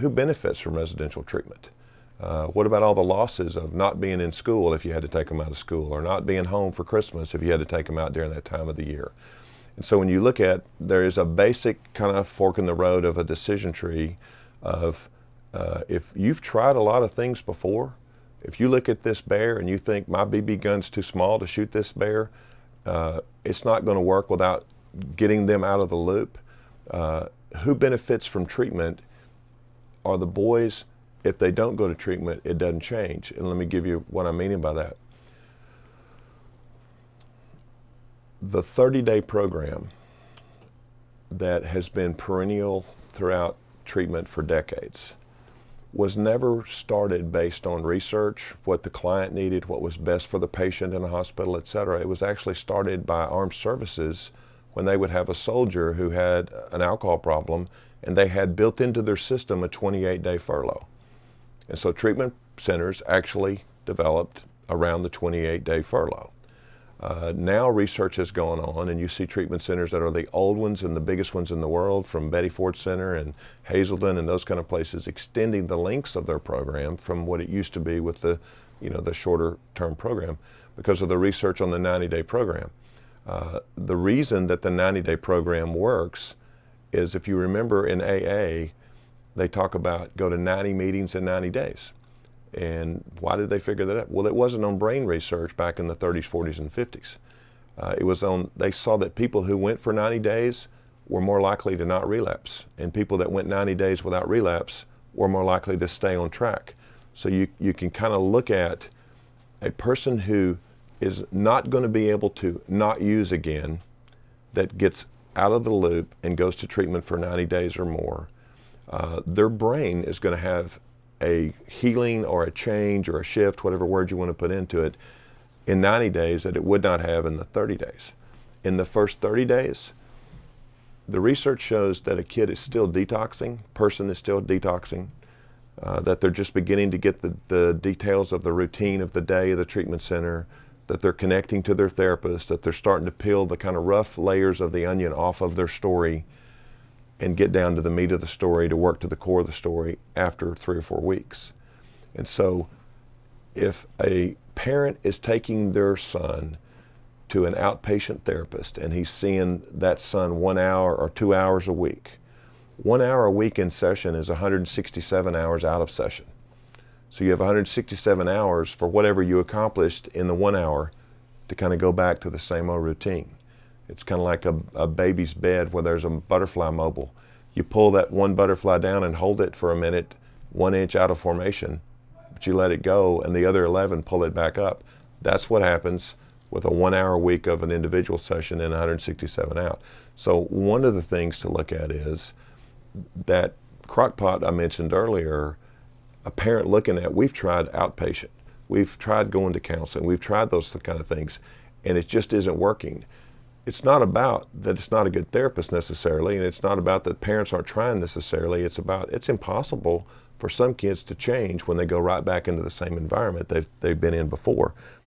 who benefits from residential treatment? What about all the losses of not being in school if you had to take them out of school, or not being home for Christmas if you had to take them out during that time of the year? And so when you look at, there is a basic kind of fork in the road of a decision tree of if you've tried a lot of things before, if you look at this bear and you think my BB gun's too small to shoot this bear, it's not going to work without getting them out of the loop. Who benefits from treatment are the boys. If they don't go to treatment, it doesn't change. And let me give you what I'm meaning by that. The 30-day program that has been perennial throughout treatment for decades was never started based on research, what the client needed, what was best for the patient in the hospital, et cetera. It was actually started by armed services when they would have a soldier who had an alcohol problem, and they had built into their system a 28-day furlough. And so treatment centers actually developed around the 28-day furlough. Now research has gone on, and you see treatment centers that are the old ones and the biggest ones in the world, from Betty Ford Center and Hazelden and those kind of places, extending the lengths of their program from what it used to be with the, the shorter term program, because of the research on the 90-day program. The reason that the 90-day program works is, if you remember in AA, they talk about go to 90 meetings in 90 days. And why did they figure that out? Well, it wasn't on brain research back in the 30s, 40s, and 50s. It was on, they saw that people who went for 90 days were more likely to not relapse, and people that went 90 days without relapse were more likely to stay on track. So you can kind of look at a person who is not going to be able to not use again, that gets out of the loop and goes to treatment for 90 days or more. Their brain is going to have a healing or a change or a shift, whatever word you want to put into it, in 90 days that it would not have in the 30 days. In the first 30 days, the research shows that a kid is still detoxing, person is still detoxing, that they're just beginning to get the details of the routine of the day of the treatment center, that they're connecting to their therapist, that they're starting to peel the kind of rough layers of the onion off of their story and get down to the meat of the story, to work to the core of the story after 3 or 4 weeks. And so if a parent is taking their son to an outpatient therapist and he's seeing that son 1 hour or 2 hours a week, 1 hour a week in session is 167 hours out of session. So you have 167 hours for whatever you accomplished in the 1 hour to kind of go back to the same old routine. It's kind of like a baby's bed where there's a butterfly mobile. You pull that one butterfly down and hold it for a minute, 1 inch out of formation, but you let it go and the other 11 pull it back up. That's what happens with a 1 hour week of an individual session and 167 out. So one of the things to look at is that crockpot I mentioned earlier, a parent looking at, we've tried outpatient, we've tried going to counseling, we've tried those kind of things, and it just isn't working. It's not about that it's not a good therapist necessarily, and it's not about that parents aren't trying necessarily. It's about, it's impossible for some kids to change when they go right back into the same environment they've been in before.